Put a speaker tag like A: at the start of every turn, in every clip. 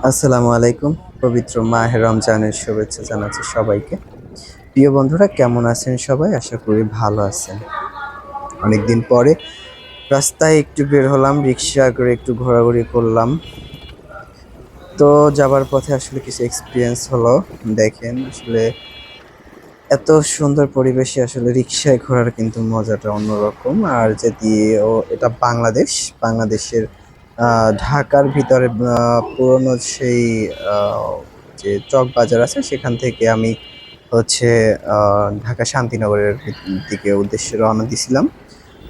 A: আসসালামু আলাইকুম। পবিত্র মাহে রমজানের শুভেচ্ছা জানাচ্ছি সবাইকে। প্রিয় বন্ধুরা কেমন আছেন সবাই? আশা করি ভালো আছেন। অনেকদিন পরে রাস্তায় একটু বের হলাম, রিক্সা করে একটু ঘোরাঘুরি করলাম। তো যাবার পথে আসলে কিছু এক্সপেরিয়েন্স হলো। দেখেন আসলে এত সুন্দর পরিবেশে আসলে রিক্সায় ঘোরার কিন্তু মজাটা অন্যরকম। আর যদিও এটা বাংলাদেশের ঢাকার ভিতরে পুরনো সেই আ যে চকবাজার আছে সেখান থেকে আমি হচ্ছে ঢাকা শান্তিনগরের দিকে উদ্দেশ্যে রওনা দিছিলাম।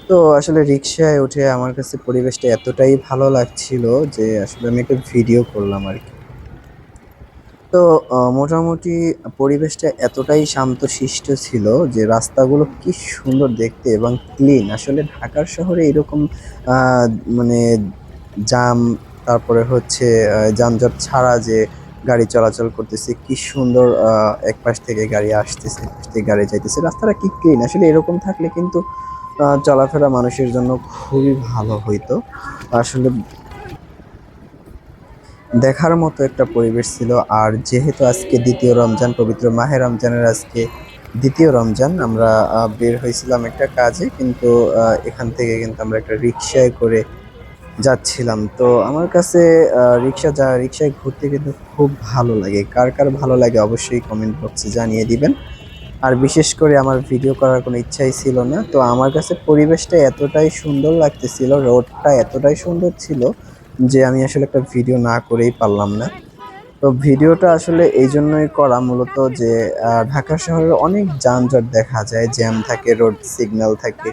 A: তো আসলে রিক্সায় উঠে আমার কাছে পরিবেশটা এতটাই ভালো লাগছিল যে আসলে আমি একটা ভিডিও করলাম আরকি। তো মোটামুটি পরিবেশটা এতটাই শান্তশিষ্ট ছিল যে রাস্তাগুলো কি সুন্দর দেখতে এবং ক্লিন। আসলে ঢাকার শহরে এরকম আ মানে জাম, তারপরে হচ্ছে যানজট ছাড়া যে গাড়ি চলাচল করতেছে, কি সুন্দর এক পাশ থেকে গাড়ি আসতেছে, এক পাশ থেকে গাড়ি যাইতেছে। রাস্তাটা কি ক্লিন। আসলে এরকম থাকলে কিন্তু চলাফেরা মানুষের জন্য খুবই ভালো হইতো। আসলে দেখার মতো একটা পরিবেশ ছিল। আর যেহেতু আজকে ২য় রমজান, পবিত্র মাহে রমজানের আজকে ২য় রমজান, আমরা বের হইছিলাম একটা কাজে। কিন্তু এখান থেকে কিন্তু আমরা একটা রিক্সায় করে যাচ্ছিলাম। তো আমার কাছে রিক্সায় ঘুরতে কিন্তু খুব ভালো লাগে। কার ভালো লাগে অবশ্যই কমেন্ট বক্সে জানিয়ে দিবেন। আর বিশেষ করে আমার ভিডিও করার কোনো ইচ্ছাই ছিল না। তো আমার কাছে পরিবেশটা এতটাই সুন্দর লাগতেছিল, রোডটা এতটাই সুন্দর ছিল যে আমি আসলে একটা ভিডিও না করেই পারলাম না। তো ভিডিওটা আসলে এইজন্যই করা মূলত যে ঢাকা শহরে অনেক যানজট দেখা যায়, জ্যাম থাকে, রোড সিগন্যাল থাকে।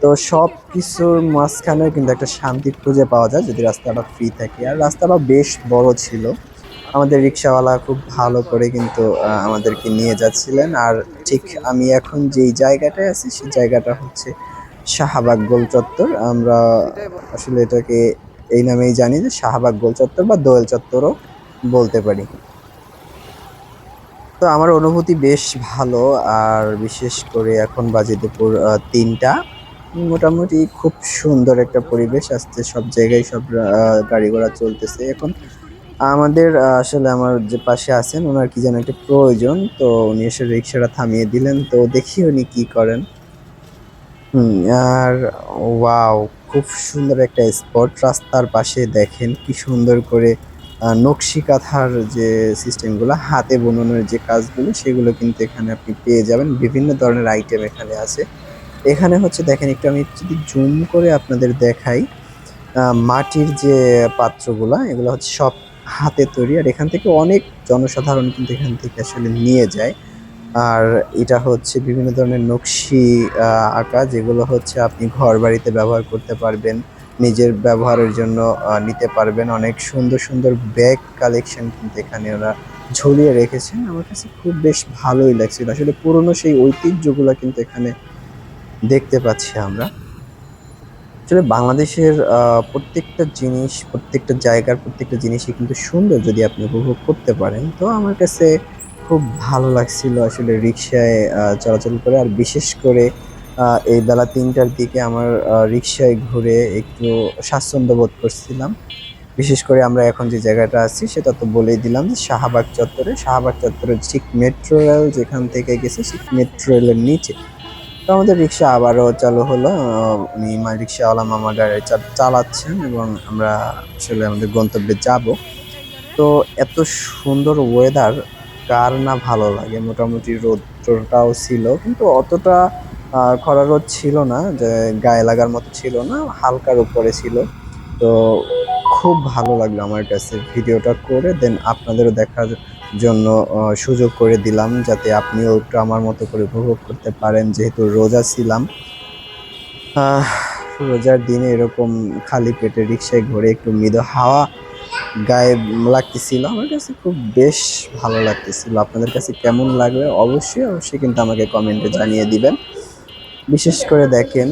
A: তো সবকিছুর মাঝখানেও কিন্তু একটা শান্তি খুঁজে পাওয়া যায় যদি রাস্তাটা ফ্রি থাকে। আর রাস্তাটাও বেশ বড় ছিল। আমাদের রিক্শাওয়ালা খুব ভালো করে কিন্তু আমাদেরকে নিয়ে যাচ্ছিলেন। আর ঠিক আমি এখন যেই জায়গাটায় আছি সেই জায়গাটা হচ্ছে শাহবাগ গোল চত্বর। আমরা আসলে এটাকে এই নামেই জানি যে শাহবাগ গোল চত্বর বা দোয়েল চত্বরও বলতে পারি। তো আমার অনুভূতি বেশ ভালো। আর বিশেষ করে এখন বাজে দুপুর ৩টা। মোটামুটি খুব সুন্দর একটা পরিবেশ। আজকে সব জায়গায় সব গাড়ি ঘোড়া চলতেছে। এখন আমাদের আসলে আমার যে পাশে আছেন উনার কি যেন একটা প্রয়োজন। তো উনি এসে রিক্সাটা থামিয়ে দিলেন। তো দেখি উনি কি করেন। হুম, আর ওয়াও! খুব সুন্দর একটা স্পট। রাস্তার পাশে দেখেন কি সুন্দর করে নকশি কাঁথার যে সিস্টেমগুলা, হাতে বুননের যে কাজগুলো সেগুলো কিন্তু এখানে আপনি পেয়ে যাবেন। বিভিন্ন ধরনের আইটেম এখানে আছে। এখানে হচ্ছে দেখেন, একটু আমি যদি জুম করে আপনাদের দেখাই, আ মাটির যে পাত্রগুলা এগুলা হচ্ছে সব হাতে তৈরি। আর এখান থেকে অনেক জনসাধারণ কিন্তু এখান থেকে আসলে নিয়ে যায়। আর এটা হচ্ছে বিভিন্ন ধরনের নকশি আ আঁকা, যেগুলো হচ্ছে আপনি ঘরবাড়িতে ব্যবহার করতে পারবেন। নিজের ব্যবহারের জন্য নিতে পারবেন। অনেক সুন্দর, সুন্দর ব্যাগ কালেকশন কিন্তু এখানে ওরা ঝুলিয়ে রেখেছেন। আমার কাছে খুব বেশ ভালোই লাগছিল। আসলে পুরনো সেই ঐতিহ্যগুলা কিন্তু এখানে দেখতে পাচ্ছি আমরা। আসলে বাংলাদেশের প্রত্যেকটা জিনিস, প্রত্যেকটা জায়গার প্রত্যেকটা জিনিসই কিন্তু সুন্দর যদি আপনি উপভোগ করতে পারেন। তো আমার কাছে খুব ভালো লাগছিল আসলে রিক্সায় চলাচল করে। আর বিশেষ করে এই বেলা ৩টার দিকে আমার রিক্সায় ঘুরে একটু স্বাচ্ছন্দ্য বোধ করছিলাম। বিশেষ করে আমরা এখন যে জায়গাটা আছি সেটা তো বলেই দিলাম যে শাহবাগ চত্বরে। শাহবাগ চত্বরের ঠিক মেট্রো রেল যেখান থেকে গেছে ঠিক মেট্রো রেলের নিচে। তো আমাদের রিক্সা আবারও চালু হলো। উনি রিক্শাওয়ালা মামা গাড়ি চালাচ্ছেন এবং আমরা আসলে আমাদের গন্তব্যে যাবো। তো এত সুন্দর ওয়েদার কার না ভালো লাগে? মোটামুটি রৌদ্রটাও ছিল। কিন্তু অতটা খরা রোদ ছিল না যে গায়ে লাগার মতো ছিল না, হালকার উপরে ছিল। তো খুব ভালো লাগলো আমার কাছে ভিডিওটা করে। দেন আপনাদেরও দেখার জন্য সুযোগ করে দিলাম যাতে আপনিও একটু আমার মতো করে উপভোগ করতে পারেন। যেহেতু রোজা ছিলাম। আহ রোজার দিনে এরকম খালি পেটে রিক্সায় ঘুরে একটু মৃদু হাওয়া গায়ে লাগতেছিল। আমার কাছে খুব বেশ ভালো লাগতেছিল। আপনাদের কাছে কেমন লাগবে অবশ্যই কিন্তু আমাকে কমেন্টে জানিয়ে দিবেন। বিশেষ করে দেখেন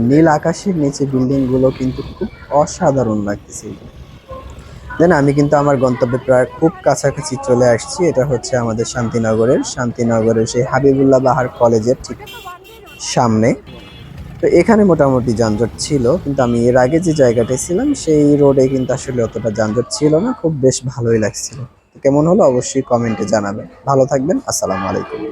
A: নীল আকাশের নিচে বিল্ডিং গুলো কিন্তু খুব অসাধারণ লাগতেছিল। দেন আমি কিন্তু আমার গন্তব্যে প্রায় খুব কাছাকাছি চলে আসছি। এটা হচ্ছে আমাদের শান্তিনগরের সেই হাবিবুল্লাহ বাহার কলেজের ঠিক সামনে। তো এখানে মোটামুটি যানজট ছিল, কিন্তু আমি এর আগে যে জায়গাটায় ছিলাম সেই রোডে কিন্তু আসলে অতটা যানজট ছিল না, খুব বেশ ভালোই লাগছিল। তো কেমন হলো অবশ্যই কমেন্টে জানাবেন। ভালো থাকবেন, আসসালামু আলাইকুম।